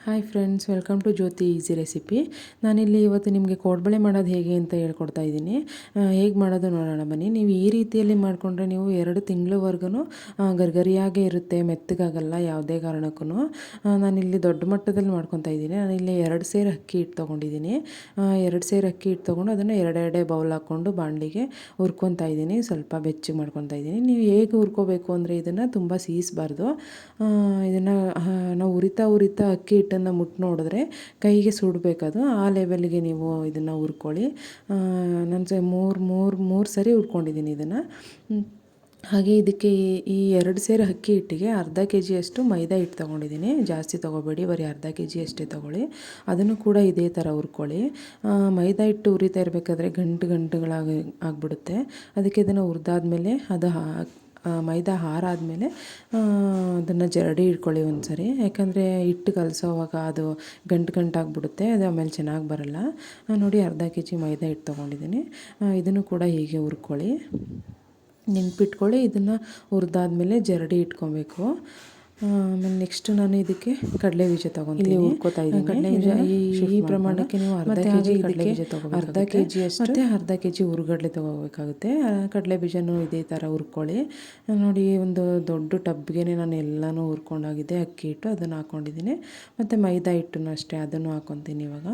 Hi friends, welcome to Jyothi easy recipe. ನಾನಿಲ್ಲಿ ಇವತ್ತು ನಿಮಗೆ ಕೋಡ್ಬಳೆ ಮಾಡೋದು ಹೇಗೆ ಅಂತ ಹೇಳ್ಕೊಡ್ತಾ ಇದ್ದೀನಿ. ಹೇಗೆ ಮಾಡೋದು ನೋಡೋಣ ಬನ್ನಿ. ನೀವು ಈ ರೀತಿಯಲ್ಲಿ ಮಾಡಿಕೊಂಡ್ರೆ ನೀವು 2 ತಿಂಗಳವರೆಗೂ ಗರಿಗರಿಯಾಗೇ ಇರುತ್ತೆ, ಮೆತ್ತಗಾಗಲ್ಲ ಯಾವುದೇ ಕಾರಣಕ್ಕೂ. ನಾನಿಲ್ಲಿ ದೊಡ್ಡ ಮಟ್ಟದಲ್ಲಿ ಮಾಡ್ಕೊತಾ ಇದ್ದೀನಿ. ನಾನಿಲ್ಲಿ 2 ಸೇರು ಅಕ್ಕಿ ಹಿಟ್ಟು ತೊಗೊಂಡಿದ್ದೀನಿ. 2 ಸೇರು ಅಕ್ಕಿ ಹಿಟ್ಟು ತೊಗೊಂಡು ಅದನ್ನು ಎರಡೆರಡೇ ಬೌಲ್ ಹಾಕ್ಕೊಂಡು ಬಾಣಲಿಗೆ ಹುರ್ಕೊತಾ ಇದ್ದೀನಿ. ಸ್ವಲ್ಪ ಬೆಚ್ಚಗೆ ಮಾಡ್ಕೊತಾ ಇದ್ದೀನಿ. ನೀವು ಹೇಗೆ ಹುರ್ಕೋಬೇಕು ಅಂದರೆ ಇದನ್ನು ತುಂಬ ಸೀಸಬಾರ್ದು. ಇದನ್ನು ನಾವು ಉರಿತಾ ಅಕ್ಕಿ ಹಿಟ್ಟನ್ನು ಮುಟ್ಟು ನೋಡಿದ್ರೆ ಕೈಗೆ ಸುಡಬೇಕದು. ಆ ಲೆವೆಲ್ಗೆ ನೀವು ಇದನ್ನು ಹುರ್ಕೊಳ್ಳಿ. ನಾನು ಮೂರು ಸರಿ ಹುರ್ಕೊಂಡಿದ್ದೀನಿ ಇದನ್ನು. ಹಾಗೆ ಇದಕ್ಕೆ ಈ 2 ಸೇರು ಅಕ್ಕಿ ಹಿಟ್ಟಿಗೆ ಅರ್ಧ kg ಅಷ್ಟು ಮೈದಾ ಹಿಟ್ಟು ತೊಗೊಂಡಿದ್ದೀನಿ. ಜಾಸ್ತಿ ತೊಗೋಬೇಡಿ, ಬರೀ ಅರ್ಧ kg ಅಷ್ಟೇ ತೊಗೊಳ್ಳಿ. ಅದನ್ನು ಕೂಡ ಇದೇ ಥರ ಹುರ್ಕೊಳ್ಳಿ. ಮೈದಾ ಹಿಟ್ಟು ಹುರಿತಾ ಇರಬೇಕಾದ್ರೆ ಗಂಟುಗಳಾಗಿ ಆಗಿಬಿಡುತ್ತೆ. ಅದಕ್ಕೆ ಇದನ್ನು ಹುರಿದಾದ್ಮೇಲೆ ಅದು ಮೈದಾ ಹಾರಾದಮೇಲೆ ಅದನ್ನು ಜರಡಿ ಇಟ್ಕೊಳ್ಳಿ ಒಂದು ಸರಿ. ಯಾಕಂದರೆ ಹಿಟ್ಟು ಕಲಸೋವಾಗ ಅದು ಗಂಟಾಗಿಬಿಡುತ್ತೆ, ಅದು ಆಮೇಲೆ ಚೆನ್ನಾಗಿ ಬರಲ್ಲ. ನೋಡಿ, ಅರ್ಧ kg ಮೈದಾ ಹಿಟ್ಟು ತೊಗೊಂಡಿದ್ದೀನಿ. ಇದನ್ನು ಕೂಡ ಹೀಗೆ ಹುರ್ಕೊಳ್ಳಿ, ನೆನ್ಪಿಟ್ಕೊಳ್ಳಿ. ಇದನ್ನು ಹುರಿದಾದ್ಮೇಲೆ ಜರಡಿ ಇಟ್ಕೊಬೇಕು. ಆಮೇಲೆ ನೆಕ್ಸ್ಟ್ ನಾನು ಇದಕ್ಕೆ ಕಡಲೆ ಬೀಜ ತೊಗೊತೀನಿ, ಹುರ್ಕೋತಾ ಇದ್ದೀನಿ. ಕಡಲೆ ಬೀಜ ಈ ಪ್ರಮಾಣಕ್ಕೆ ನೀವು ಅರ್ಧ kg ಕಡಲೆ ಬೀಜ ತೊಗೋಬೇಕು. ಅರ್ಧ kg ಅಷ್ಟು ಮತ್ತು ಅರ್ಧ kg ಹುರ್ಗಡ್ಲೆ ತೊಗೋಬೇಕಾಗುತ್ತೆ. ಕಡಲೆ ಬೀಜನೂ ಇದೇ ಥರ ಹುರ್ಕೊಳ್ಳಿ. ನೋಡಿ, ಒಂದು ದೊಡ್ಡ ಟಬ್ಗೆ ನಾನು ಎಲ್ಲನೂ ಹುರ್ಕೊಂಡಾಗಿದೆ. ಅಕ್ಕಿ ಹಿಟ್ಟು ಅದನ್ನು ಹಾಕ್ಕೊಂಡಿದ್ದೀನಿ, ಮತ್ತು ಮೈದಾ ಹಿಟ್ಟನ್ನು ಅಷ್ಟೇ ಅದನ್ನು ಹಾಕ್ಕೊತೀನಿ. ಇವಾಗ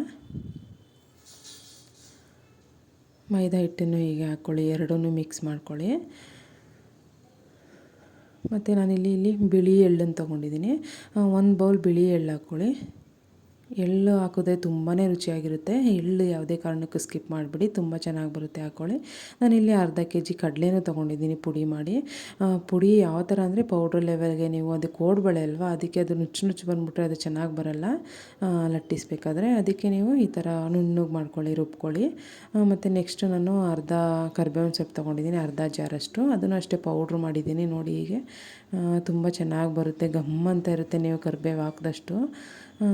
ಮೈದಾ ಹಿಟ್ಟನ್ನು ಹೀಗೆ ಹಾಕ್ಕೊಳ್ಳಿ, ಎರಡನ್ನೂ ಮಿಕ್ಸ್ ಮಾಡ್ಕೊಳ್ಳಿ. ಮತ್ತು ನಾನಿಲ್ಲಿ ಬಿಳಿ ಎಳ್ಳನ್ನು ತೊಗೊಂಡಿದ್ದೀನಿ. 1 ಬೌಲ್ ಬಿಳಿ ಎಳ್ಳು ಹಾಕ್ಕೊಳ್ಳಿ. ಎಳ್ಳು ಹಾಕಿದ್ರೆ ತುಂಬಾ ರುಚಿಯಾಗಿರುತ್ತೆ. ಎಳ್ಳು ಯಾವುದೇ ಕಾರಣಕ್ಕೂ ಸ್ಕಿಪ್ ಮಾಡಿಬಿಡಿ, ತುಂಬ ಚೆನ್ನಾಗಿ ಬರುತ್ತೆ, ಹಾಕ್ಕೊಳ್ಳಿ. ನಾನಿಲ್ಲಿ ಅರ್ಧ kg ಕಡಲೆನೂ ತೊಗೊಂಡಿದ್ದೀನಿ ಪುಡಿ ಮಾಡಿ. ಪುಡಿ ಯಾವ ಥರ ಅಂದರೆ ಪೌಡ್ರ್ ಲೆವೆಲ್ಗೆ. ನೀವು ಅದು ಕೋಡ್ಬಳೆ ಅಲ್ವಾ, ಅದಕ್ಕೆ ಅದು ನುಚ್ಚು ಬಂದುಬಿಟ್ರೆ ಅದು ಚೆನ್ನಾಗಿ ಬರಲ್ಲ ಲಟ್ಟಿಸ್ಬೇಕಾದ್ರೆ. ಅದಕ್ಕೆ ನೀವು ಈ ಥರ ನುಣ್ಣಗೆ ಮಾಡ್ಕೊಳ್ಳಿ, ರುಬ್ಕೊಳ್ಳಿ. ಮತ್ತು ನೆಕ್ಸ್ಟ್ ನಾನು ಅರ್ಧ ಕರಿಬೇವಿನ ಸೊಪ್ಪು ತೊಗೊಂಡಿದ್ದೀನಿ, ಅರ್ಧ ಜಾರಷ್ಟು. ಅದನ್ನು ಅಷ್ಟೇ ಪೌಡ್ರ್ ಮಾಡಿದ್ದೀನಿ. ನೋಡಿ, ಹೀಗೆ ತುಂಬ ಚೆನ್ನಾಗಿ ಬರುತ್ತೆ, ಗಮ್ ಅಂತ ಇರುತ್ತೆ ನೀವು ಕರಿಬೇವು ಹಾಕಿದಷ್ಟು.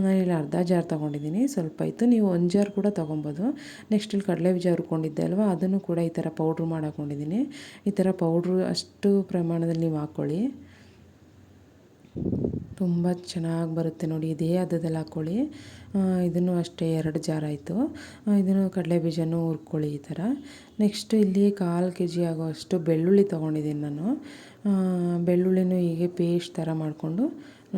ನಾನಿಲ್ಲಿ ಅರ್ಧ ಜಾರ್ ತೊಗೊಂಡಿದ್ದೀನಿ, ಸ್ವಲ್ಪ ಇತ್ತು. ನೀವು 1 ಜಾರ್ ಕೂಡ ತೊಗೊಬೋದು. ನೆಕ್ಸ್ಟ್ ಇಲ್ಲಿ ಕಡಲೆ ಬೀಜ ಹುರ್ಕೊಂಡಿದ್ದೆ ಅಲ್ವಾ, ಅದನ್ನು ಕೂಡ ಈ ಥರ ಪೌಡ್ರ್ ಮಾಡಿ ಹಾಕ್ಕೊಂಡಿದ್ದೀನಿ. ಈ ಥರ ಪೌಡ್ರು ಅಷ್ಟು ಪ್ರಮಾಣದಲ್ಲಿ ನೀವು ಹಾಕ್ಕೊಳ್ಳಿ, ತುಂಬ ಚೆನ್ನಾಗಿ ಬರುತ್ತೆ. ನೋಡಿ, ಇದೇ ಹದದಲ್ಲಿ ಹಾಕ್ಕೊಳ್ಳಿ. ಇದನ್ನು ಅಷ್ಟೇ 2 ಜಾರ್ ಆಯಿತು. ಇದನ್ನು ಕಡಲೆ ಬೀಜನೂ ಹುರ್ಕೊಳ್ಳಿ ಈ ಥರ. ನೆಕ್ಸ್ಟ್ ಇಲ್ಲಿ 1/4 kg ಆಗೋಷ್ಟು ಬೆಳ್ಳುಳ್ಳಿ ತೊಗೊಂಡಿದ್ದೀನಿ ನಾನು. ಬೆಳ್ಳುಳ್ಳಿನೂ ಹೀಗೆ ಪೇಸ್ಟ್ ಥರ ಮಾಡಿಕೊಂಡು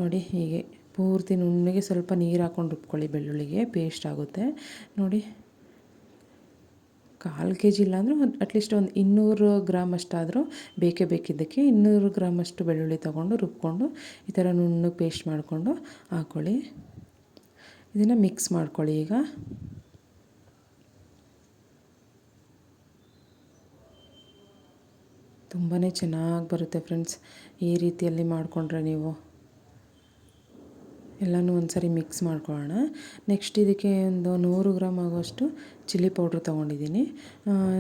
ನೋಡಿ, ಹೀಗೆ ಪೂರ್ತಿ ನುಣ್ಣಗೆ ಸ್ವಲ್ಪ ನೀರು ಹಾಕ್ಕೊಂಡು ರುಬ್ಕೊಳ್ಳಿ. ಬೆಳ್ಳುಳ್ಳಿಗೆ ಪೇಸ್ಟ್ ಆಗುತ್ತೆ ನೋಡಿ. 1/4 kg ಇಲ್ಲಾಂದರೂ ಅಟ್ಲೀಸ್ಟ್ ಒಂದು 200 ಗ್ರಾಮ್ ಅಷ್ಟಾದರೂ ಬೇಕಿದ್ದಕ್ಕೆ 200 ಗ್ರಾಮ್ ಅಷ್ಟು ಬೆಳ್ಳುಳ್ಳಿ ತೊಗೊಂಡು ರುಬ್ಕೊಂಡು ಈ ಥರ ನುಣ್ಣಗೆ ಪೇಸ್ಟ್ ಮಾಡಿಕೊಂಡು ಹಾಕ್ಕೊಳ್ಳಿ. ಇದನ್ನು ಮಿಕ್ಸ್ ಮಾಡ್ಕೊಳ್ಳಿ. ಈಗ ತುಂಬಾ ಚೆನ್ನಾಗಿ ಬರುತ್ತೆ ಫ್ರೆಂಡ್ಸ್, ಈ ರೀತಿಯಲ್ಲಿ ಮಾಡಿಕೊಂಡ್ರೆ ನೀವು. ಎಲ್ಲನೂ ಒಂದು ಸರಿ ಮಿಕ್ಸ್ ಮಾಡ್ಕೊಳ್ಳೋಣ. ನೆಕ್ಸ್ಟ್ ಇದಕ್ಕೆ ಒಂದು 100 ಗ್ರಾಮ್ ಆಗೋಷ್ಟು ಚಿಲ್ಲಿ ಪೌಡ್ರ್ ತೊಗೊಂಡಿದ್ದೀನಿ.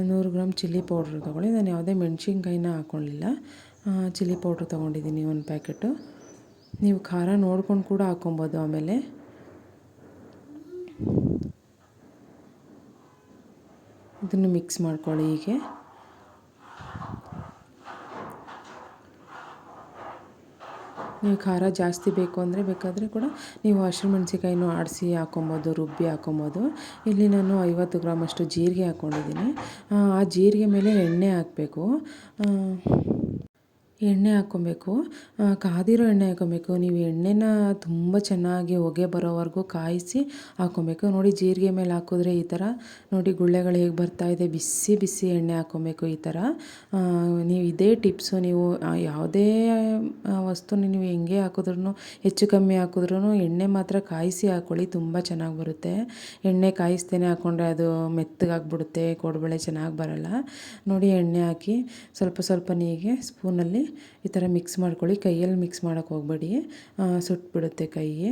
100 ಗ್ರಾಮ್ ಚಿಲ್ಲಿ ಪೌಡ್ರ್ ತೊಗೊಳ್ಳಿ. ನಾನು ಯಾವುದೇ ಮೆಣಸಿನ್ಕಾಯಿನ ಹಾಕ್ಕೊಳ್ಳಿಲ್ಲ, ಚಿಲ್ಲಿ ಪೌಡ್ರ್ ತೊಗೊಂಡಿದ್ದೀನಿ 1 ಪ್ಯಾಕೆಟು. ನೀವು ಖಾರ ನೋಡ್ಕೊಂಡು ಕೂಡ ಹಾಕ್ಕೊಬೋದು. ಆಮೇಲೆ ಇದನ್ನು ಮಿಕ್ಸ್ ಮಾಡ್ಕೊಳ್ಳಿ. ಹೀಗೆ ನೀವು ಖಾರ ಜಾಸ್ತಿ ಬೇಕು ಅಂದರೆ ಬೇಕಾದರೆ ಕೂಡ ನೀವು ಹಸಿಮೆಣ್ಸಿಕಾಯಿನೂ ಆಡಿಸಿ ಹಾಕ್ಕೊಬೋದು, ರುಬ್ಬಿ ಹಾಕ್ಕೊಬೋದು. ಇಲ್ಲಿ ನಾನು 50 ಗ್ರಾಮ್ ಅಷ್ಟು ಜೀರಿಗೆ ಹಾಕ್ಕೊಂಡಿದ್ದೀನಿ. ಆ ಜೀರಿಗೆ ಮೇಲೆ ಎಣ್ಣೆ ಹಾಕಬೇಕು. ಎಣ್ಣೆ ಹಾಕ್ಕೊಬೇಕು, ಕಾದಿರೋ ಎಣ್ಣೆ ಹಾಕ್ಕೊಬೇಕು. ನೀವು ಎಣ್ಣೆನ ತುಂಬ ಚೆನ್ನಾಗಿ ಹೊಗೆ ಬರೋವರೆಗೂ ಕಾಯಿಸಿ ಹಾಕ್ಕೊಬೇಕು. ನೋಡಿ, ಜೀರಿಗೆ ಮೇಲೆ ಹಾಕಿದ್ರೆ ಈ ಥರ ನೋಡಿ ಗುಳ್ಳೆಗಳು ಹೇಗೆ ಬರ್ತಾಯಿದೆ. ಬಿಸಿ ಬಿಸಿ ಎಣ್ಣೆ ಹಾಕ್ಕೊಬೇಕು ಈ ಥರ. ನೀವು ಇದೇ ಟಿಪ್ಸು, ನೀವು ಯಾವುದೇ ವಸ್ತುನ ನೀವು ಹೆಂಗೆ ಹಾಕಿದ್ರೂ, ಹೆಚ್ಚು ಕಮ್ಮಿ ಹಾಕಿದ್ರೂ ಎಣ್ಣೆ ಮಾತ್ರ ಕಾಯಿಸಿ ಹಾಕ್ಕೊಳ್ಳಿ, ತುಂಬ ಚೆನ್ನಾಗಿ ಬರುತ್ತೆ. ಎಣ್ಣೆ ಕಾಯಿಸ್ತೇನೆ ಹಾಕ್ಕೊಂಡ್ರೆ ಅದು ಮೆತ್ತಗಾಗ್ಬಿಡುತ್ತೆ, ಕೋಡ್ಬಳೆ ಚೆನ್ನಾಗಿ ಬರಲ್ಲ. ನೋಡಿ, ಎಣ್ಣೆ ಹಾಕಿ ಸ್ವಲ್ಪ ನೀರಿಗೆ ಸ್ಪೂನಲ್ಲಿ ಈ ಥರ ಮಿಕ್ಸ್ ಮಾಡ್ಕೊಳ್ಳಿ. ಕೈಯಲ್ಲಿ ಮಿಕ್ಸ್ ಮಾಡೋಕ್ಕೆ ಹೋಗಬೇಡಿ, ಸುಟ್ಬಿಡುತ್ತೆ ಕೈಗೆ.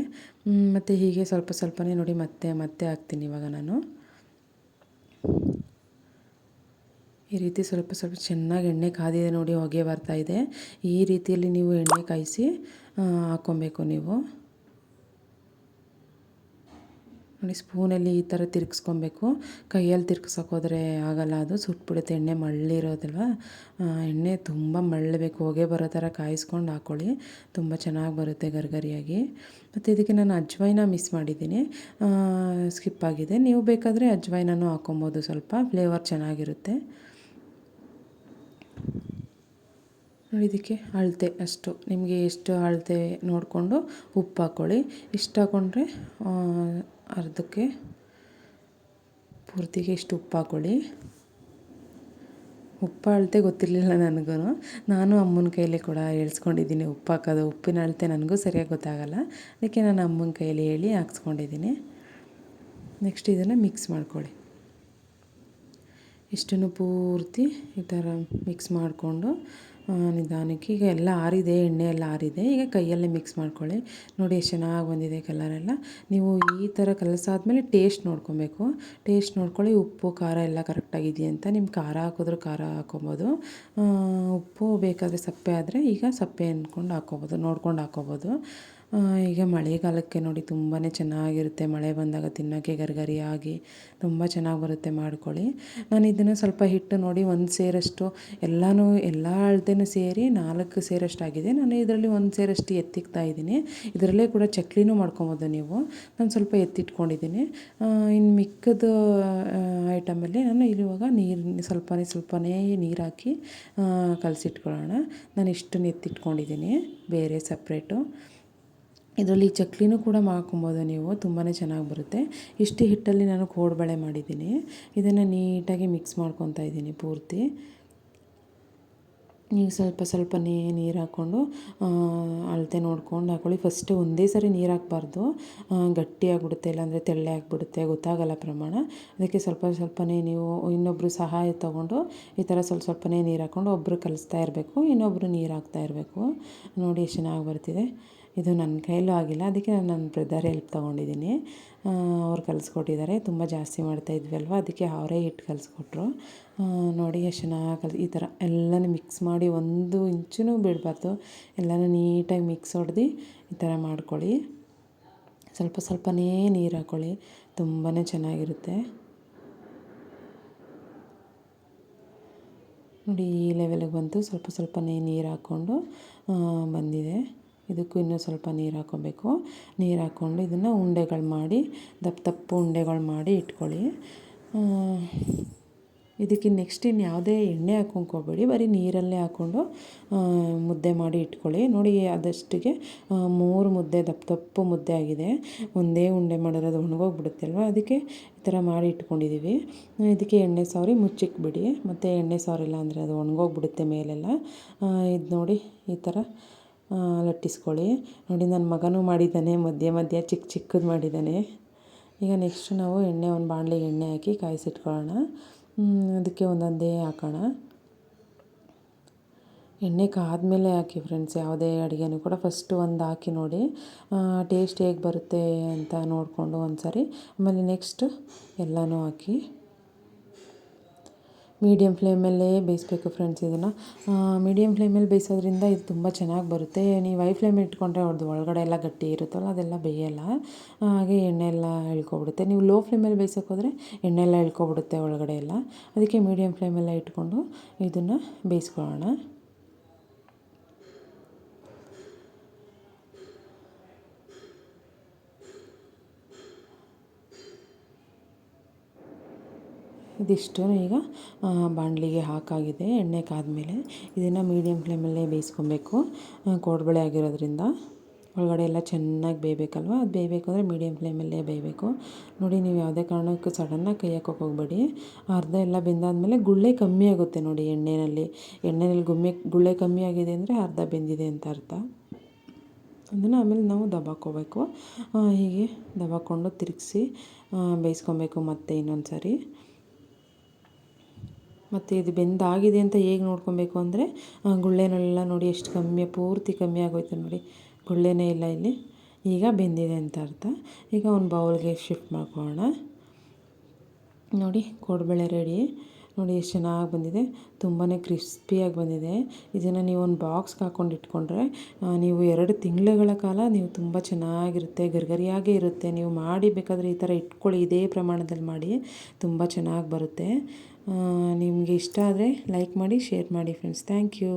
ಮತ್ತು ಹೀಗೆ ಸ್ವಲ್ಪನೇ ನೋಡಿ ಮತ್ತೆ ಹಾಕ್ತೀನಿ ಇವಾಗ ನಾನು. ಈ ರೀತಿ ಸ್ವಲ್ಪ ಚೆನ್ನಾಗಿ ಎಣ್ಣೆ ಕಾದಿದೆ ನೋಡಿ, ಹೊಗೆ ಬರ್ತಾಯಿದೆ. ಈ ರೀತಿಯಲ್ಲಿ ನೀವು ಎಣ್ಣೆ ಕಾಯಿಸಿ ಹಾಕ್ಕೊಬೇಕು ನೀವು. ನೋಡಿ ಸ್ಪೂನಲ್ಲಿ ಈ ಥರ ತಿರುಗಿಸ್ಕೊಬೇಕು. ಕೈಯಲ್ಲಿ ತಿರ್ಗ್ಸೋಕೋದ್ರೆ ಆಗಲ್ಲ, ಅದು ಸುಟ್ಬಿಡುತ್ತೆ. ಎಣ್ಣೆ ಮಳ್ಳಿರೋದಲ್ವ, ಎಣ್ಣೆ ತುಂಬ ಮಳ್ಳಬೇಕು, ಹೊಗೆ ಬರೋ ಥರ ಕಾಯಿಸ್ಕೊಂಡು ಹಾಕ್ಕೊಳ್ಳಿ. ತುಂಬ ಚೆನ್ನಾಗಿ ಬರುತ್ತೆ ಗರಿಗರಿಯಾಗಿ. ಮತ್ತು ಇದಕ್ಕೆ ನಾನು ಅಜ್ವೈನ ಮಿಸ್ ಮಾಡಿದ್ದೀನಿ, ಸ್ಕಿಪ್ ಆಗಿದೆ. ನೀವು ಬೇಕಾದರೆ ಅಜ್ವೈನೂ ಹಾಕ್ಕೊಬೋದು, ಸ್ವಲ್ಪ ಫ್ಲೇವರ್ ಚೆನ್ನಾಗಿರುತ್ತೆ. ನೋಡಿ ಇದಕ್ಕೆ ಅಳತೆ ಅಷ್ಟು, ನಿಮಗೆ ಎಷ್ಟು ಅಳತೆ ನೋಡಿಕೊಂಡು ಉಪ್ಪು ಹಾಕ್ಕೊಳ್ಳಿ. ಇಷ್ಟು ಹಾಕ್ಕೊಂಡ್ರೆ ಅರ್ಧಕ್ಕೆ ಪೂರ್ತಿಗೆ ಇಷ್ಟು ಉಪ್ಪು ಹಾಕ್ಕೊಳ್ಳಿ. ಉಪ್ಪು ಅಳತೆ ಗೊತ್ತಿರಲಿಲ್ಲ ನನಗೂ, ನಾನು ಅಮ್ಮನ ಕೈಯಲ್ಲಿ ಕೂಡ ಹೇಳ್ಸ್ಕೊಂಡಿದ್ದೀನಿ ಉಪ್ಪು ಹಾಕೋದು. ಉಪ್ಪಿನ ಅಳತೆ ನನಗೂ ಸರಿಯಾಗಿ ಗೊತ್ತಾಗಲ್ಲ, ಅದಕ್ಕೆ ನಾನು ಅಮ್ಮನ ಕೈಯಲ್ಲಿ ಹೇಳಿ ಹಾಕ್ಸ್ಕೊಂಡಿದ್ದೀನಿ. ನೆಕ್ಸ್ಟ್ ಇದನ್ನು ಮಿಕ್ಸ್ ಮಾಡ್ಕೊಳ್ಳಿ. ಇಷ್ಟನ್ನು ಪೂರ್ತಿ ಈ ಥರ ಮಿಕ್ಸ್ ಮಾಡಿಕೊಂಡು ನಿಧಾನಕ್ಕೆ, ಈಗ ಎಲ್ಲ ಆರಿದೆ, ಎಣ್ಣೆ ಎಲ್ಲ ಆರಿದೆ. ಈಗ ಕೈಯಲ್ಲೇ ಮಿಕ್ಸ್ ಮಾಡ್ಕೊಳ್ಳಿ. ನೋಡಿ ಎಷ್ಟು ಚೆನ್ನಾಗಿ ಬಂದಿದೆ ಕಲರೆಲ್ಲ. ನೀವು ಈ ಥರ ಕಲಸಾದ್ಮೇಲೆ ಟೇಸ್ಟ್ ನೋಡ್ಕೊಬೇಕು. ಟೇಸ್ಟ್ ನೋಡ್ಕೊಳ್ಳಿ, ಉಪ್ಪು ಖಾರ ಎಲ್ಲ ಕರೆಕ್ಟಾಗಿದೆಯಾ ಅಂತ. ನಿಮ್ಮ ಖಾರ ಹಾಕಿದ್ರೆ ಖಾರ ಹಾಕ್ಕೊಬೋದು, ಉಪ್ಪು ಬೇಕಾದರೆ ಸಪ್ಪೆ ಆದರೆ ಈಗ ಸಪ್ಪೆ ಅಂದ್ಕೊಂಡು ಹಾಕ್ಕೊಬೋದು, ನೋಡ್ಕೊಂಡು ಹಾಕ್ಕೊಬೋದು. ಈಗ ಮಳೆಗಾಲಕ್ಕೆ ನೋಡಿ ತುಂಬಾ ಚೆನ್ನಾಗಿರುತ್ತೆ, ಮಳೆ ಬಂದಾಗ ತಿನ್ನೋಕ್ಕೆ ಗರಿಗರಿಯಾಗಿ ತುಂಬ ಚೆನ್ನಾಗಿ ಬರುತ್ತೆ, ಮಾಡ್ಕೊಳ್ಳಿ. ನಾನು ಇದನ್ನು ಸ್ವಲ್ಪ ಹಿಟ್ಟು ನೋಡಿ 1 ಸೇರಷ್ಟು ಎಲ್ಲ ಅಳತೆನೂ ಸೇರಿ 4 ಸೇರಷ್ಟಾಗಿದೆ. ನಾನು ಇದರಲ್ಲಿ 1 ಸೇರಷ್ಟು ಎತ್ತಿಕ್ತಾ ಇದ್ದೀನಿ. ಇದರಲ್ಲೇ ಕೂಡ ಚಕ್ಲಿನೂ ಮಾಡ್ಕೊಬೋದು ನೀವು. ನಾನು ಸ್ವಲ್ಪ ಎತ್ತಿಟ್ಕೊಂಡಿದ್ದೀನಿ. ಇನ್ನು ಮಿಕ್ಕದ ಐಟಮಲ್ಲಿ ನಾನು ಇವಾಗ ಸ್ವಲ್ಪನೇ ನೀರು ಹಾಕಿ ಕಲಸಿಟ್ಕೊಳ್ಳೋಣ. ನಾನು ಇಷ್ಟನ್ನು ಎತ್ತಿಟ್ಕೊಂಡಿದ್ದೀನಿ ಬೇರೆ ಸಪ್ರೇಟು. ಇದರಲ್ಲಿ ಚಕ್ಲಿನೂ ಕೂಡ ಮಾಡ್ಕೊಬೋದು ನೀವು, ತುಂಬಾ ಚೆನ್ನಾಗಿ ಬರುತ್ತೆ. ಇಷ್ಟು ಹಿಟ್ಟಲ್ಲಿ ನಾನು ಕೋಡುಬಳೆ ಮಾಡಿದ್ದೀನಿ. ಇದನ್ನು ನೀಟಾಗಿ ಮಿಕ್ಸ್ ಮಾಡ್ಕೊತಾ ಇದ್ದೀನಿ ಪೂರ್ತಿ. ನೀವು ಸ್ವಲ್ಪನೇ ನೀರು ಹಾಕ್ಕೊಂಡು ಅಳತೆ ನೋಡ್ಕೊಂಡು ಹಾಕ್ಕೊಳ್ಳಿ. ಫಸ್ಟು ಒಂದೇ ಸರಿ ನೀರು ಹಾಕಬಾರ್ದು, ಗಟ್ಟಿಯಾಗಿಬಿಡುತ್ತೆ, ಇಲ್ಲಾಂದರೆ ತೆಳ್ಳೆ ಆಗಿಬಿಡುತ್ತೆ, ಗೊತ್ತಾಗಲ್ಲ ಪ್ರಮಾಣ. ಅದಕ್ಕೆ ಸ್ವಲ್ಪನೇ ನೀವು ಇನ್ನೊಬ್ಬರು ಸಹಾಯ ತೊಗೊಂಡು ಈ ಥರ ಸ್ವಲ್ಪನೇ ನೀರು ಹಾಕ್ಕೊಂಡು ಒಬ್ಬರು ಕಲಿಸ್ತಾ ಇರಬೇಕು, ಇನ್ನೊಬ್ಬರು ನೀರು ಹಾಕ್ತಾ ಇರಬೇಕು. ನೋಡಿ ಎಷ್ಟು ಚೆನ್ನಾಗಿ ಬರ್ತಿದೆ. ಇದು ನನ್ನ ಕೈಯಲ್ಲೂ ಆಗಿಲ್ಲ, ಅದಕ್ಕೆ ನಾನು ನನ್ನ ಬ್ರದರ್ ಹೆಲ್ಪ್ ತೊಗೊಂಡಿದ್ದೀನಿ. ಅವ್ರು ಕಲಿಸ್ಕೊಟ್ಟಿದ್ದಾರೆ. ತುಂಬ ಜಾಸ್ತಿ ಮಾಡ್ತಾಯಿದ್ವಿ ಅಲ್ವ, ಅದಕ್ಕೆ ಅವರೇ ಹಿಟ್ಟು ಕಲಿಸ್ಕೊಟ್ರು. ನೋಡಿ ಎಷ್ಟು ಚೆನ್ನಾಗಿ ಈ ಥರ ಎಲ್ಲನೂ ಮಿಕ್ಸ್ ಮಾಡಿ 1 ಇಂಚೂ ಬಿಡಬಾರ್ದು, ಎಲ್ಲನೂ ನೀಟಾಗಿ ಮಿಕ್ಸ್ ಹೊಡೆದು ಈ ಥರ ಮಾಡ್ಕೊಳ್ಳಿ. ಸ್ವಲ್ಪನೇ ನೀರು ಹಾಕ್ಕೊಳ್ಳಿ, ತುಂಬಾ ಚೆನ್ನಾಗಿರುತ್ತೆ. ನೋಡಿ ಈ ಲೆವೆಲಿಗೆ ಬಂತು, ಸ್ವಲ್ಪನೇ ನೀರು ಹಾಕ್ಕೊಂಡು ಬಂದಿದೆ. ಇದಕ್ಕೂ ಇನ್ನೂ ಸ್ವಲ್ಪ ನೀರು ಹಾಕ್ಕೊಬೇಕು. ನೀರು ಹಾಕ್ಕೊಂಡು ಇದನ್ನು ಉಂಡೆಗಳು ಮಾಡಿ ದಪ್ಪ ಉಂಡೆಗಳು ಮಾಡಿ ಇಟ್ಕೊಳ್ಳಿ. ಇದಕ್ಕೆ ನೆಕ್ಸ್ಟ್ ಯಾವುದೇ ಎಣ್ಣೆ ಹಾಕ್ಕೊಂಡ್ಕೋಬೇಡಿ, ಬರೀ ನೀರಲ್ಲೇ ಹಾಕ್ಕೊಂಡು ಮುದ್ದೆ ಮಾಡಿ ಇಟ್ಕೊಳ್ಳಿ. ನೋಡಿ ಅದಷ್ಟಿಗೆ 3 ಮುದ್ದೆ ದಪ್ಪ ಮುದ್ದೆ ಆಗಿದೆ. ಒಂದೇ ಉಂಡೆ ಮಾಡಿರೋದು ಒಣಗೋಗ್ಬಿಡುತ್ತೆ ಅಲ್ವ, ಅದಕ್ಕೆ ಈ ಥರ ಮಾಡಿ ಇಟ್ಕೊಂಡಿದ್ದೀವಿ. ಇದಕ್ಕೆ ಎಣ್ಣೆ ಸವರಿ ಮುಚ್ಚಿಕ್ಬಿಡಿ, ಮತ್ತು ಎಣ್ಣೆ ಸವರಿಲ್ಲ ಅಂದರೆ ಅದು ಒಣಗೋಗ್ಬಿಡುತ್ತೆ ಮೇಲೆಲ್ಲ. ಇದು ನೋಡಿ ಈ ಥರ ಲಟ್ಟಿಸ್ಕೊಳ್ಳಿ. ನೋಡಿ ನನ್ನ ಮಗನೂ ಮಾಡಿದ್ದಾನೆ, ಮಧ್ಯೆ ಚಿಕ್ಕದು ಮಾಡಿದ್ದಾನೆ. ಈಗ ನೆಕ್ಸ್ಟ್ ನಾವು ಒಂದು ಬಾಣಲೆಗೆ ಎಣ್ಣೆ ಹಾಕಿ ಕಾಯಿಸಿಟ್ಕೊಳ್ಳೋಣ. ಅದಕ್ಕೆ ಒಂದೊಂದೇ ಹಾಕೋಣ. ಎಣ್ಣೆ ಕಾದ್ಮೇಲೆ ಹಾಕಿ ಫ್ರೆಂಡ್ಸ್, ಯಾವುದೇ ಅಡುಗೆನೂ ಕೂಡ ಫಸ್ಟು ಒಂದು ಹಾಕಿ ನೋಡಿ, ಟೇಸ್ಟ್ ಹೇಗೆ ಬರುತ್ತೆ ಅಂತ ನೋಡಿಕೊಂಡು ಒಂದು ಸಾರಿ, ಆಮೇಲೆ ನೆಕ್ಸ್ಟ್ ಎಲ್ಲನೂ ಹಾಕಿ ಮೀಡಿಯಮ್ ಫ್ಲೇಮಲ್ಲೇ ಬೇಯಿಸ್ಬೇಕು ಫ್ರೆಂಡ್ಸ್. ಇದನ್ನು ಮೀಡಿಯಮ್ ಫ್ಲೇಮಲ್ಲಿ ಬೇಯಿಸೋದ್ರಿಂದ ಇದು ತುಂಬ ಚೆನ್ನಾಗಿ ಬರುತ್ತೆ. ನೀವು ಹೈ ಫ್ಲೇಮ್ ಇಟ್ಕೊಂಡ್ರೆ ಅವ್ರದ್ದು ಒಳಗಡೆ ಎಲ್ಲ ಗಟ್ಟಿ ಇರುತ್ತಲ್ಲ, ಅದೆಲ್ಲ ಬೇಯಲ್ಲ, ಹಾಗೆ ಎಣ್ಣೆ ಎಲ್ಲ ಇಳ್ಕೊಬಿಡುತ್ತೆ. ನೀವು ಲೋ ಫ್ಲೇಮಲ್ಲಿ ಬೇಯಿಸೋಕ್ಕೋದ್ರೆ ಎಣ್ಣೆ ಎಲ್ಲ ಇಳ್ಕೊಬಿಡುತ್ತೆ ಒಳಗಡೆ ಎಲ್ಲ. ಅದಕ್ಕೆ ಮೀಡಿಯಮ್ ಫ್ಲೇಮೆಲ್ಲ ಇಟ್ಕೊಂಡು ಇದನ್ನು ಬೇಯಿಸ್ಕೊಳ್ಳೋಣ. ಇದಿಷ್ಟು ಈಗ ಬಾಣಲಿಗೆ ಹಾಕಾಗಿದೆ. ಎಣ್ಣೆ ಕಾದ್ಮೇಲೆ ಇದನ್ನು ಮೀಡಿಯಮ್ ಫ್ಲೇಮಲ್ಲೇ ಬೇಯಿಸ್ಕೊಬೇಕು. ಕೋಡುಬಳೆ ಆಗಿರೋದ್ರಿಂದ ಒಳಗಡೆ ಎಲ್ಲ ಚೆನ್ನಾಗಿ ಬೇಯಬೇಕಲ್ವ, ಅದು ಬೇಯಬೇಕು ಅಂದರೆ ಮೀಡಿಯಮ್ ಫ್ಲೇಮಲ್ಲೇ ಬೇಯಬೇಕು. ನೋಡಿ, ನೀವು ಯಾವುದೇ ಕಾರಣಕ್ಕೂ ಸಡನ್ನಾಗಿ ಕೈ ಹಾಕೋಕೆ ಹೋಗಬೇಡಿ. ಅರ್ಧ ಎಲ್ಲ ಬೆಂದಾದಮೇಲೆ ಗುಳ್ಳೆ ಕಮ್ಮಿ ಆಗುತ್ತೆ ನೋಡಿ ಎಣ್ಣೆಯಲ್ಲಿ ಗುಳ್ಳೆ ಕಮ್ಮಿ ಆಗಿದೆ ಅಂದರೆ ಅರ್ಧ ಬೆಂದಿದೆ ಅಂತ ಅರ್ಥ. ಅದನ್ನು ಆಮೇಲೆ ನಾವು ದಬಾಕೋಬೇಕು. ಹೀಗೆ ದಬಾಕೊಂಡು ತಿರುಗಿಸಿ ಬೇಯಿಸ್ಕೊಬೇಕು ಮತ್ತೆ ಇನ್ನೊಂದು ಸಾರಿ. ಮತ್ತು ಇದು ಬೆಂದಾಗಿದೆ ಅಂತ ಹೇಗೆ ನೋಡ್ಕೊಬೇಕು ಅಂದರೆ ಗುಳ್ಳೆನೆಲ್ಲ ನೋಡಿ ಎಷ್ಟು ಪೂರ್ತಿ ಕಮ್ಮಿ ಆಗೋಯ್ತು ನೋಡಿ, ಗುಳ್ಳೆನೇ ಇಲ್ಲ ಇಲ್ಲಿ. ಈಗ ಬೆಂದಿದೆ ಅಂತ ಅರ್ಥ. ಈಗ ಒಂದು ಬೌಲ್ಗೆ ಶಿಫ್ಟ್ ಮಾಡ್ಕೊಳ್ಳೋಣ. ನೋಡಿ ಕೋಡುಬಳೆ ರೆಡಿ. ನೋಡಿ ಎಷ್ಟು ಚೆನ್ನಾಗಿ ಬಂದಿದೆ, ತುಂಬಾ ಕ್ರಿಸ್ಪಿಯಾಗಿ ಬಂದಿದೆ. ಇದನ್ನು ನೀವು ಒಂದು ಬಾಕ್ಸ್ಗೆ ಹಾಕ್ಕೊಂಡು ಇಟ್ಕೊಂಡ್ರೆ ನೀವು 2 ತಿಂಗಳುಗಳ ಕಾಲ ನೀವು ತುಂಬ ಚೆನ್ನಾಗಿರುತ್ತೆ, ಗರಿಗರಿಯಾಗೇ ಇರುತ್ತೆ. ನೀವು ಮಾಡಿ ಬೇಕಾದರೆ ಈ ಥರ ಇಟ್ಕೊಳ್ಳಿ, ಇದೇ ಪ್ರಮಾಣದಲ್ಲಿ ಮಾಡಿ, ತುಂಬ ಚೆನ್ನಾಗಿ ಬರುತ್ತೆ. ನಿಮಗೆ ಇಷ್ಟ ಆದರೆ ಲೈಕ್ ಮಾಡಿ, ಶೇರ್ ಮಾಡಿ ಫ್ರೆಂಡ್ಸ್. Thank you.